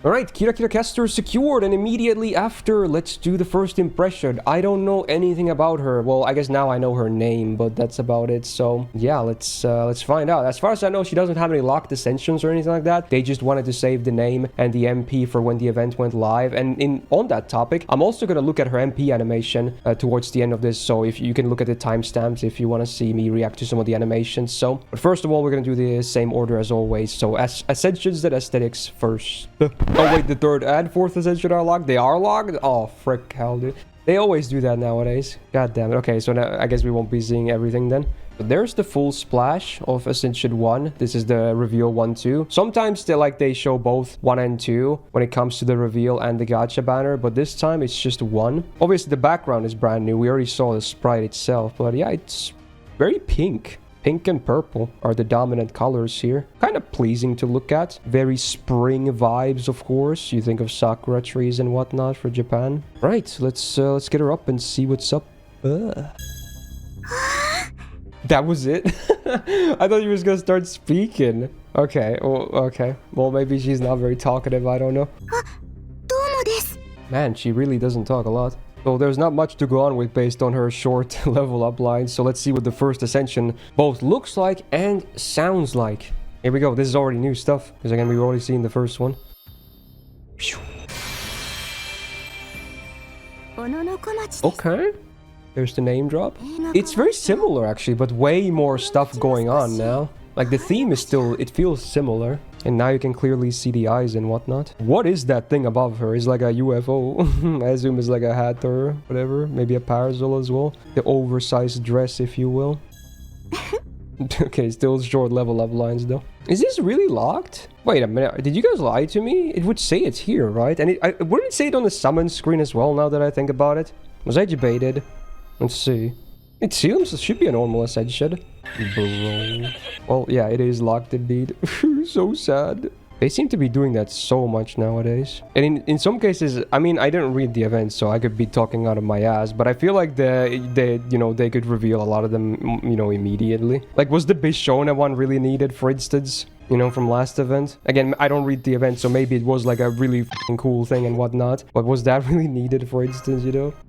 Alright, Kira Kira caster secured, and immediately after, let's do the first impression. I don't know anything about her. Well, I guess now I know her name, but that's about it. So, yeah, let's find out. As far as I know, she doesn't have any locked ascensions or anything like that. They just wanted to save the name and the MP for when the event went live. And on that topic, I'm also going to look at her MP animation towards the end of this. So if you can look at the timestamps if you want to see me react to some of the animations. So, but first of all, we're going to do the same order as always. So, Ascensions Aesthetics first. Oh wait, the third and fourth Ascension are locked? They are locked? Oh, frick hell, dude. They always do that nowadays. God damn it. Okay, so now I guess we won't be seeing everything then. But there's the full splash of Ascension 1. This is the reveal 1-2. Sometimes they show both 1 and 2 when it comes to the reveal and the gacha banner, but this time it's just 1. Obviously the background is brand new. We already saw the sprite itself, but yeah, it's very pink. Pink and purple are the dominant colors here. Kind of pleasing to look at. Very spring vibes, of course. You think of sakura trees and whatnot for Japan. Right, let's get her up and see what's up. That was it? I thought you was gonna start speaking. Okay, well, maybe she's not very talkative, I don't know. Man, she really doesn't talk a lot. So there's not much to go on with based on her short level up lines. So let's see what the first ascension both looks like and sounds like. Here we go. This is already new stuff. Because again, we've already seen the first one. Okay. There's the name drop. It's very similar actually, but way more stuff going on now. Like the theme is still, it feels similar. And now you can clearly see the eyes and whatnot. What is that thing above her? It's like a UFO. I assume it's like a hat or whatever. Maybe a parasol as well. The oversized dress, if you will. Okay, still short level up lines though. Is this really locked? Wait a minute, did you guys lie to me? It would say it's here, right? And wouldn't it say it on the summon screen as well now that I think about it? Was I debated? Let's see. It seems it should be a normal ascension. Bro. Well, yeah, it is locked indeed. So sad. They seem to be doing that so much nowadays. And in some cases, I mean, I didn't read the event, so I could be talking out of my ass, but I feel like they could reveal a lot of them, immediately. Like, was the Bishona one really needed, for instance? From last event. Again, I don't read the event, so maybe it was like a really cool thing and whatnot. But was that really needed, for instance,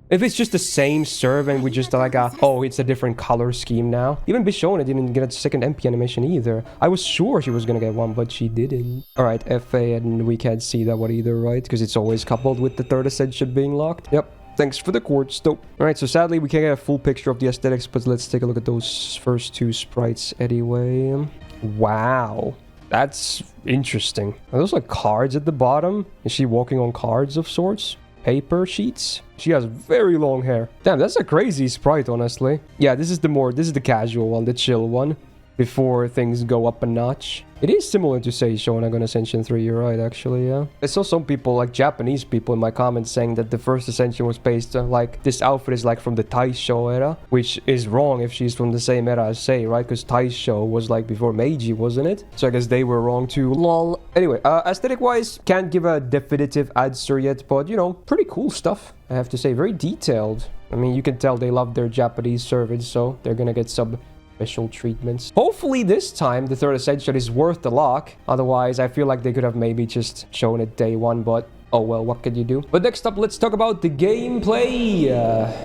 If it's just the same serve and we just like oh, it's a different color scheme now. Even Bishona didn't get a second MP animation either. I was sure she was gonna get one, but she didn't. Alright, FA, and we can't see that one either, right? Because it's always coupled with the third ascension being locked. Yep. Thanks for the quartz, though. Alright, so sadly we can't get a full picture of the aesthetics, but let's take a look at those first two sprites anyway. Wow. That's interesting. Are those like cards at the bottom? Is she walking on cards of sorts? Paper sheets? She has very long hair. Damn, that's a crazy sprite, honestly. Yeah, this is the casual one, the chill one. Before things go up a notch. It is similar to Seishon on Ascension 3, you're right, actually, yeah. I saw some people, like Japanese people in my comments saying that the first Ascension was based on, like, this outfit is, like, from the Taisho era, which is wrong if she's from the same era as Sei, right? Because Taisho was, like, before Meiji, wasn't it? So I guess they were wrong, too. Lol. Anyway, aesthetic-wise, can't give a definitive answer yet, but, pretty cool stuff, I have to say. Very detailed. I mean, you can tell they love their Japanese servants, so they're gonna get some special treatments. Hopefully this time the third ascension is worth the lock. Otherwise, I feel like they could have maybe just shown it day one, but oh well, what can you do? But next up, let's talk about the gameplay.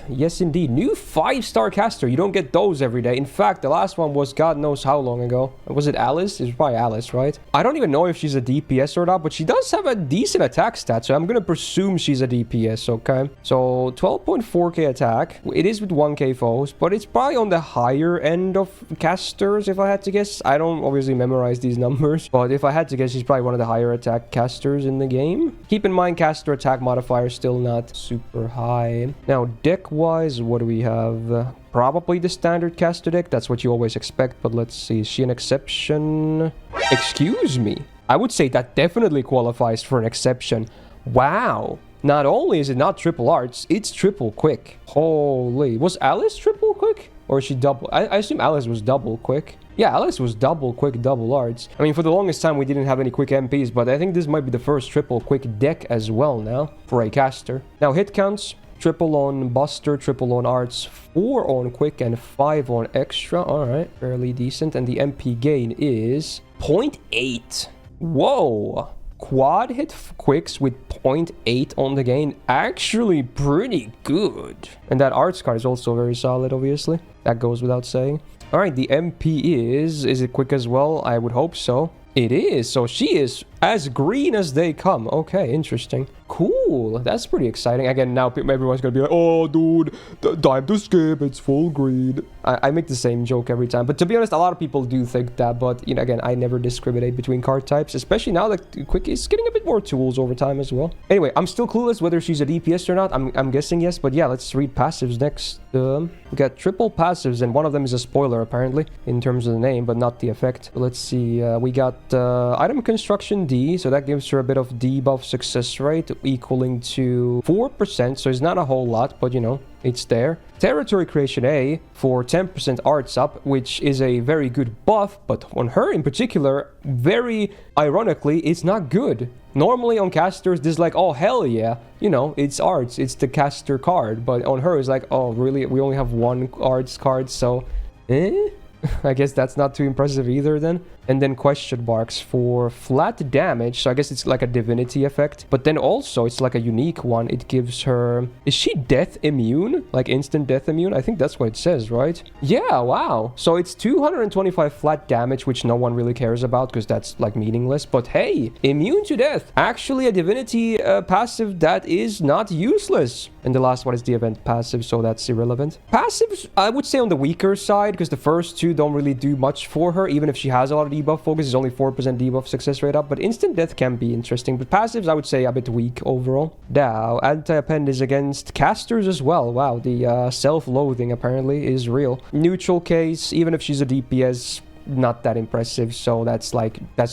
Yes, indeed. New 5-star caster. You don't get those every day. In fact, the last one was God knows how long ago. Was it Alice? It was probably Alice, right? I don't even know if she's a DPS or not, but she does have a decent attack stat, so I'm gonna presume she's a DPS, okay? So 12.4k attack. It is with 1k foes, but it's probably on the higher end of casters, if I had to guess. I don't obviously memorize these numbers, but if I had to guess, she's probably one of the higher attack casters in the game. Keep in mind, caster attack modifier still not super high. Now, deck-wise, what do we have? Probably the standard caster deck. That's what you always expect, but let's see. Is she an exception? Excuse me. I would say that definitely qualifies for an exception. Wow. Not only is it not triple arts, it's triple quick. Holy. Was Alice triple quick? Or is she double? I assume Alice was double quick. Yeah, Alice was double quick, double arts. I mean, for the longest time, we didn't have any quick MPs, but I think this might be the first triple quick deck as well now for a caster. Now, hit counts, triple on Buster, triple on arts, 4 on quick, and 5 on extra. All right, fairly decent. And the MP gain is 0.8. Whoa. quad hit quicks with 0.8 on the gain. Actually pretty good. And that arts card is also very solid, obviously. That goes without saying. All right, the MP is it quick as well? I would hope so. It is. So she is as green as they come. Okay, interesting. Cool. That's pretty exciting. Again, now everyone's gonna be like, oh, dude, time to skip. It's full green. I make the same joke every time. But to be honest, a lot of people do think that. But, you know, again, I never discriminate between card types, especially now that Quick is getting a bit more tools over time as well. Anyway, I'm still clueless whether she's a DPS or not. I'm guessing yes. But yeah, let's read passives next. We got triple passives, and one of them is a spoiler, apparently, in terms of the name, but not the effect. Let's see. We got item construction D, so that gives her a bit of debuff success rate, equaling to 4%, so it's not a whole lot, but you know, it's there. Territory creation A for 10% arts up, which is a very good buff, but on her in particular, very ironically, it's not good. Normally on casters, this is like, oh, hell yeah, you know, it's arts, it's the caster card, but on her, it's like, oh, really, we only have one arts card, so, I guess that's not too impressive either then. And then question marks for flat damage. So I guess it's like a divinity effect. But then also it's like a unique one. It gives her... Is she death immune? Like instant death immune? I think that's what it says, right? Yeah, wow. So it's 225 flat damage, which no one really cares about because that's like meaningless. But hey, immune to death. Actually a divinity passive that is not useless. And the last one is the event passive, so that's irrelevant. Passives, I would say on the weaker side because the first two don't really do much for her, even if she has a lot of debuff focus. Is only 4% debuff success rate up, but instant death can be interesting. But passives, I would say a bit weak overall. Now, anti-append is against casters as well. Wow, the self-loathing apparently is real. Neutral case, even if she's a DPS, not that impressive, so that's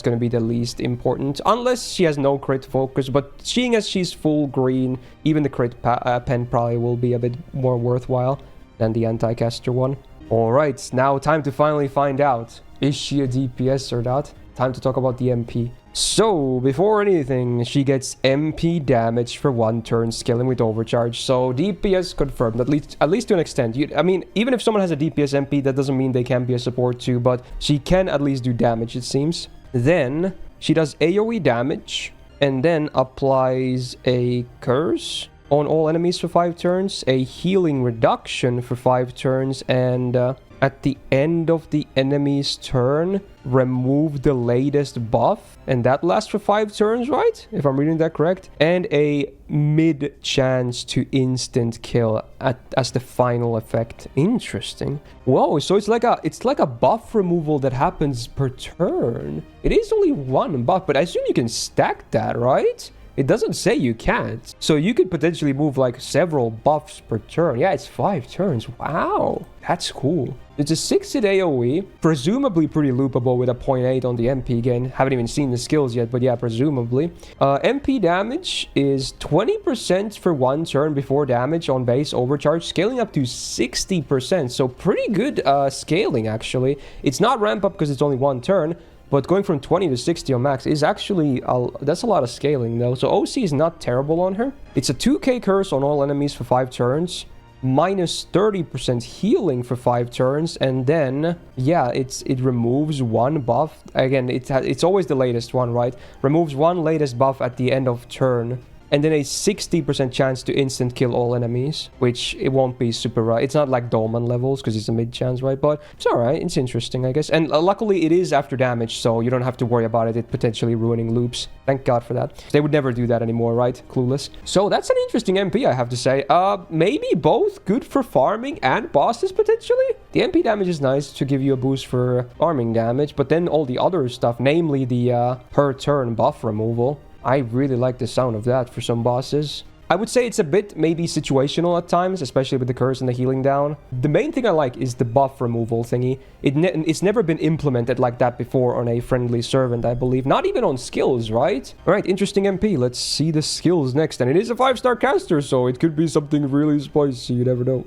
gonna be the least important, unless she has no crit focus. But seeing as she's full green, even the crit pen probably will be a bit more worthwhile than the anti-caster one. All right, now time to finally find out, is she a DPS or not? Time to talk about the MP. So, before anything, she gets MP damage for 1 turn, scaling with overcharge. So, DPS confirmed, at least to an extent. I mean, even if someone has a DPS MP, that doesn't mean they can be a support too, but she can at least do damage, it seems. Then, she does AoE damage, and then applies a curse on all enemies for 5 turns, a healing reduction for 5 turns, and at the end of the enemy's turn, remove the latest buff, and that lasts for 5 turns, right? If I'm reading that correct. And a mid chance to instant kill as the final effect. Interesting. Whoa, so it's like a buff removal that happens per turn. It is only 1 buff, but I assume you can stack that, right? It doesn't say you can't. So you could potentially move like several buffs per turn. Yeah, it's 5 turns. Wow, that's cool. It's a 6-hit AoE, presumably pretty loopable with a 0.8 on the MP gain. Haven't even seen the skills yet, but yeah, presumably. MP damage is 20% for 1 turn before damage on base overcharge, scaling up to 60%. So pretty good scaling, actually. It's not ramp up because it's only 1 turn, but going from 20 to 60 on max is actually, that's a lot of scaling though. So OC is not terrible on her. It's a 2k curse on all enemies for 5 turns. Minus 30% healing for 5 turns, and then yeah, it removes 1 buff. Again, it's always the latest one, right? Removes 1 latest buff at the end of turn, and then a 60% chance to instant kill all enemies, which it won't be super right. It's not like Dolman levels because it's a mid chance, right? But it's all right. It's interesting, I guess. And luckily, it is after damage, so you don't have to worry about it potentially ruining loops. Thank God for that. They would never do that anymore, right? Clueless. So that's an interesting MP, I have to say. Maybe both good for farming and bosses potentially. The MP damage is nice to give you a boost for farming damage, but then all the other stuff, namely the per turn buff removal. I really like the sound of that for some bosses. I would say it's a bit maybe situational at times, especially with the curse and the healing down. The main thing I like is the buff removal thingy. It's never been implemented like that before on a friendly servant, I believe. Not even on skills, right? All right, interesting MP. Let's see the skills next. And it is a 5-star caster, so it could be something really spicy. You never know.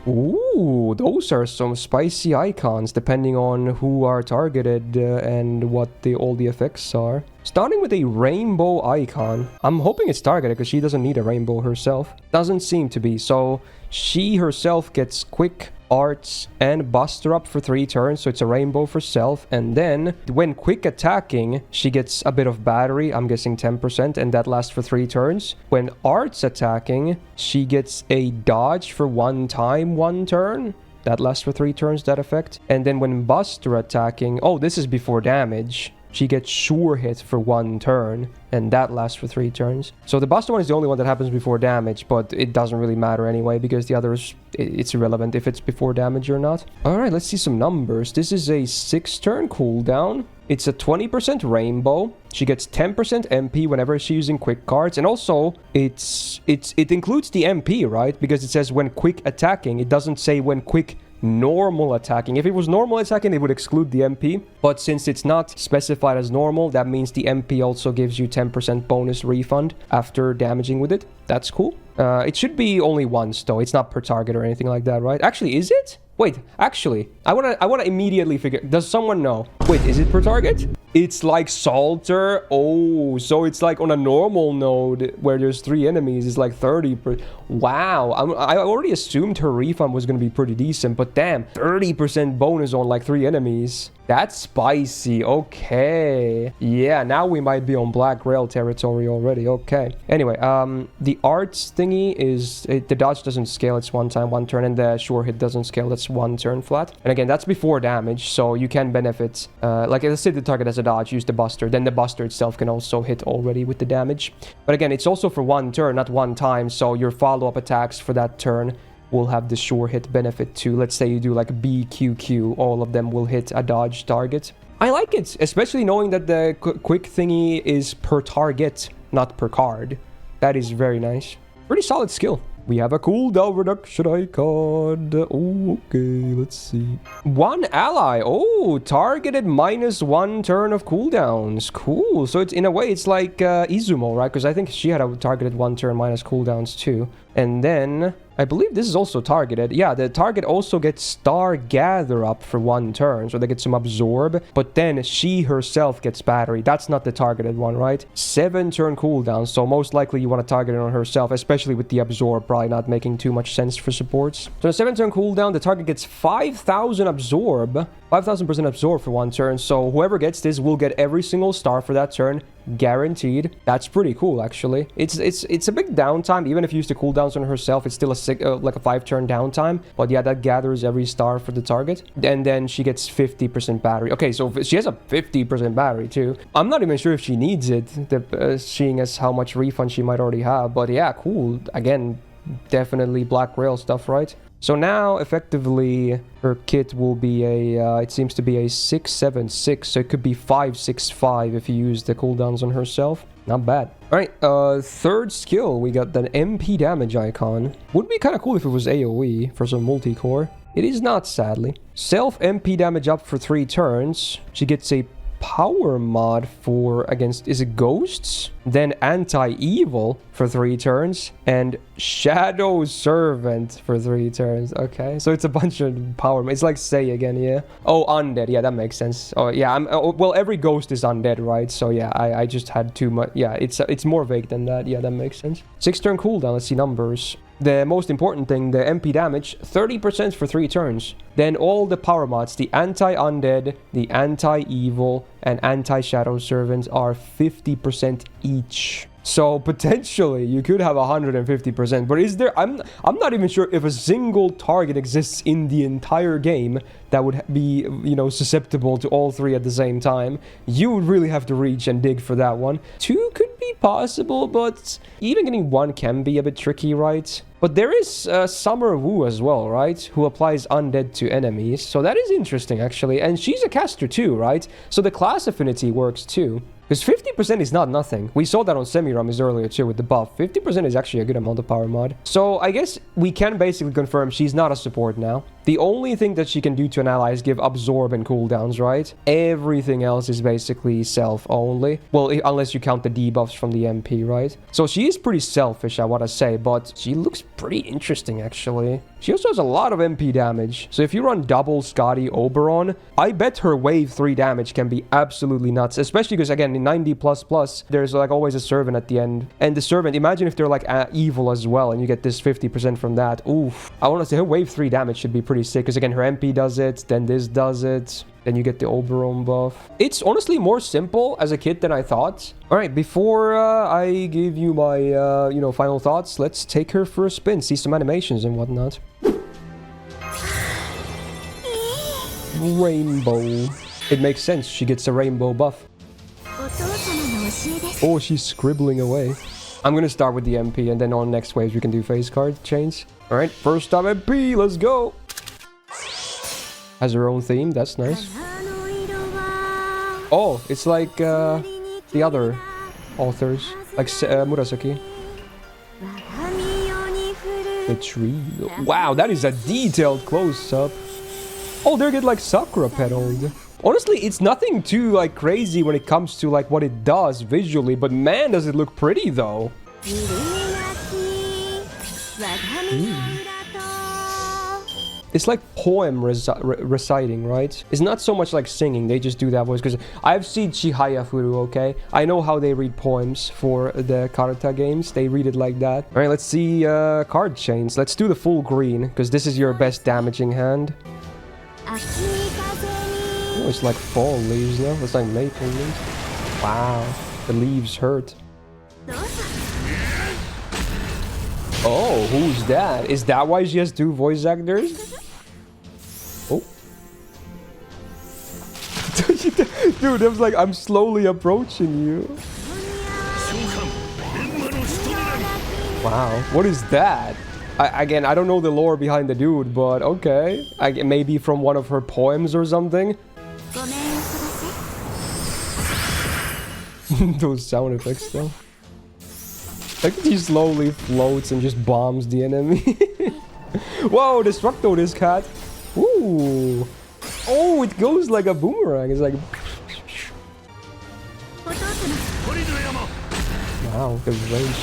Ooh, those are some spicy icons depending on who are targeted and what all the effects are. Starting with a rainbow icon. I'm hoping it's targeted because she doesn't need a rainbow herself. Doesn't seem to be. So she herself gets quick Arts, and Buster up for 3 turns, so it's a rainbow for self. And then when quick attacking, she gets a bit of battery, I'm guessing 10%, and that lasts for 3 turns. When Arts attacking, she gets a dodge for 1 time, 1 turn. That lasts for 3 turns, that effect. And then when Buster attacking, oh, this is before damage, she gets sure hit for 1 turn, and that lasts for 3 turns. So the Buster one is the only one that happens before damage, but it doesn't really matter anyway, because the others, it's irrelevant if it's before damage or not. Alright, let's see some numbers. This is a 6-turn cooldown. It's a 20% rainbow. She gets 10% MP whenever she's using quick cards. And also, it includes the MP, right? Because it says when quick attacking. It doesn't say when quick normal attacking. If it was normal attacking, it would exclude the MP. But since it's not specified as normal, that means the MP also gives you 10% bonus refund after damaging with it. That's cool. It should be only once, though. It's not per target or anything like that, right? Actually, is it? Wait, actually, I wanna immediately figure. Does someone know? Wait, is it per target? It's like Salter. Oh, so it's like on a normal node where there's 3 enemies. It's like 30 per. Wow, I already assumed her refund was gonna be pretty decent, but damn, 30% bonus on like 3 enemies. That's spicy. Okay. Yeah, now we might be on Black Rail territory already. Okay. Anyway, the arts thingy is... the dodge doesn't scale. It's 1 time, 1 turn. And the sure hit doesn't scale. That's 1 turn flat. And again, that's before damage. So you can benefit... like, let's say the target has a dodge. Use the Buster. Then the Buster itself can also hit already with the damage. But again, it's also for 1 turn, not 1 time. So your follow-up attacks for that turn will have the sure hit benefit too. Let's say you do like BQQ, all of them will hit a dodge target. I like it, especially knowing that the quick thingy is per target, not per card. That is very nice. Pretty solid skill. We have a cooldown reduction icon. Oh, okay, let's see. 1 ally. Oh, targeted -1 turn of cooldowns. Cool. So it's in a way, it's like Izumo, right? Because I think she had a targeted 1 turn minus cooldowns too. And then I believe this is also targeted. Yeah, the target also gets Star Gather up for 1 turn, so they get some absorb. But then she herself gets battery. That's not the targeted one, right? 7 turn cooldown, so most likely you want to target it on herself, especially with the absorb, probably not making too much sense for supports. So 7 turn cooldown, the target gets 5,000 absorb. 5,000% absorb for 1 turn, so whoever gets this will get every single star for that turn, guaranteed. That's pretty cool, actually. It's a big downtime. Even if you use the cooldowns on herself, it's still like a 5-turn downtime. But yeah, that gathers every star for the target. And then she gets 50% battery. Okay, so she has a 50% battery too. I'm not even sure if she needs it, seeing as how much refund she might already have. But yeah, cool. Again, definitely Black Rail stuff, right? So now, effectively, her kit will be a, it seems to be a 676, so it could be 565 if you use the cooldowns on herself. Not bad. Alright, third skill, we got the MP damage icon. Would be kind of cool if it was AoE for some multi-core. It is not, sadly. Self MP damage up for 3 turns. She gets a power mod for against, is it ghosts? Then anti-evil for 3 turns and shadow servant for 3 turns. Okay, so it's a bunch of power. It's like say again, yeah. Oh, undead. Yeah, that makes sense. Oh yeah, well, every ghost is undead, right? So yeah, I just had too much. Yeah, it's more vague than that. Yeah, that makes sense. 6 turn cooldown. Let's see numbers. The most important thing, the MP damage, 30% for 3 turns. Then all the power mods, the anti-undead, the anti-evil, and anti-shadow servants are 50% each. So potentially you could have 150%, but is there, I'm not even sure if a single target exists in the entire game that would be, you know, susceptible to all 3 at the same time. You would really have to reach and dig for that one. 2 could be possible, but even getting 1 can be a bit tricky, right? But there is Summer Wu as well, right? Who applies undead to enemies. So that is interesting, actually. And she's a caster too, right? So the class affinity works too. Because 50% is not nothing. We saw that on Semiramis earlier too with the buff. 50% is actually a good amount of power mod. So I guess we can basically confirm she's not a support now. The only thing that she can do to an ally is give absorb and cooldowns, right? Everything else is basically self only. Well, unless you count the debuffs from the MP, right? So she is pretty selfish, I want to say, but she looks pretty interesting, actually. She also has a lot of MP damage. So if you run double Scotty Oberon, I bet her wave 3 damage can be absolutely nuts. Especially because, again, in 90++, there's like always a servant at the end. And the servant, imagine if they're like evil as well, and you get this 50% from that. Oof. I want to say her wave 3 damage should be pretty pretty sick. Because again, her MP does it, then this does it. Then you get the Oberon buff. It's honestly more simple as a kid than I thought. All right, before I give you my, you know, final thoughts, let's take her for a spin, see some animations and whatnot. Rainbow. It makes sense. She gets a rainbow buff. Oh, she's scribbling away. I'm gonna start with the MP, and then on next waves we can do face card change. All right, first time MP, let's go. Has her own theme, that's nice. Oh, it's like the other authors, like Murasaki. The tree. Wow, that is a detailed close-up. Oh, they get like Sakura petaled. Honestly, it's nothing too like crazy when it comes to like what it does visually, but man, does it look pretty though. It's like poem reciting, right? It's not so much like singing. They just do that voice because I've seen Chihaya Furu, okay? I know how they read poems for the Karata games. They read it like that. All right, let's see card chains. Let's do the full green because this is your best damaging hand. Oh, it's like fall leaves, no? It's like maple leaves. Wow, the leaves hurt. Oh, who's that? Is that why she has 2 voice actors? Oh. Dude, I was like, I'm slowly approaching you. Wow, what is that? Again, I don't know the lore behind the dude, but okay. Maybe from one of her poems or something. Those sound effects though. Like he slowly floats and just bombs the enemy. Whoa, Destructo this cat. Ooh. Oh, it goes like a boomerang. It's like... Wow, the range.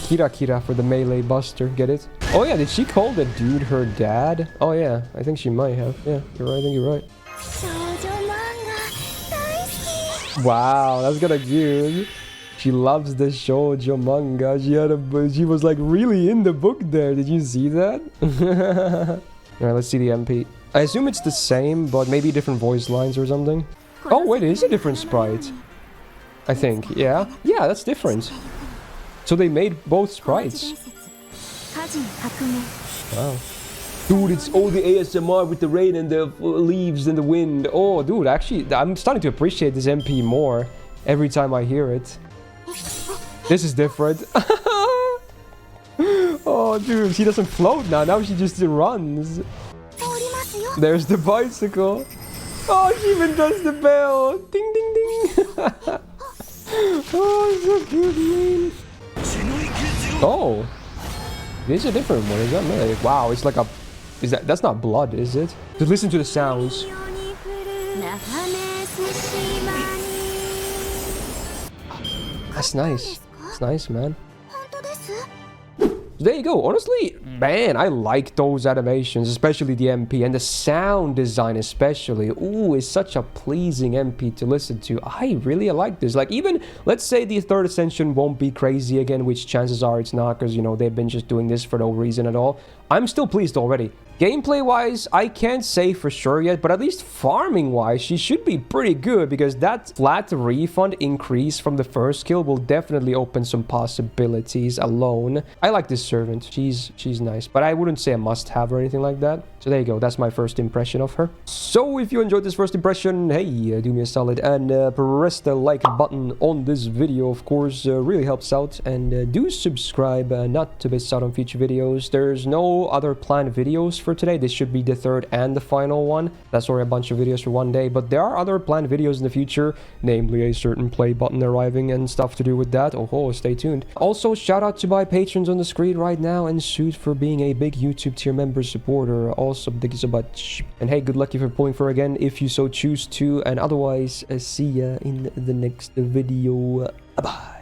Kira Kira for the melee buster. Get it? Oh yeah, did she call the dude her dad? Oh yeah, I think she might have. Yeah, you're right. I think you're right. Wow, that's kind of cute. She loves the shoujo manga. She was like really in the book there. Did you see that? Alright, let's see the MP. I assume it's the same, but maybe different voice lines or something. Oh wait, it is a different sprite. I think, yeah. Yeah, that's different. So they made both sprites. Wow. Dude, it's all the ASMR with the rain and the leaves and the wind. Oh, dude, actually, I'm starting to appreciate this MP more every time I hear it. This is different. Oh, dude, she doesn't float now. Now she just runs. There's the bicycle. Oh, she even does the bell. Ding, ding, ding. Oh, so cute, man. Oh. This is a different one. Is that melee? Wow, it's like a... That's not blood, is it? Just listen to the sounds. That's nice. That's nice, man. There you go. Honestly, man, I like those animations, especially the MP and the sound design especially. Ooh, it's such a pleasing MP to listen to. I really like this. Like even, let's say the third Ascension won't be crazy again, which chances are it's not because, you know, they've been just doing this for no reason at all. I'm still pleased already. Gameplay-wise, I can't say for sure yet, but at least farming-wise, she should be pretty good because that flat refund increase from the first skill will definitely open some possibilities alone. I like this servant. She's nice, but I wouldn't say a must-have or anything like that. So there you go. That's my first impression of her. So if you enjoyed this first impression, hey, do me a solid and press the like button on this video, of course. Really helps out. And do subscribe not to miss out on future videos. There's no other planned videos for today. This should be the third and the final one. That's already a bunch of videos for one day, but there are other planned videos in the future, namely a certain play button arriving and stuff to do with that. Oh, stay tuned. Also, shout out to my patrons on the screen right now and Suit for being a big YouTube tier member supporter. Also, thank you so much. And hey, good luck if you're pulling for again, if you so choose to. And otherwise, see ya in the next video. Bye.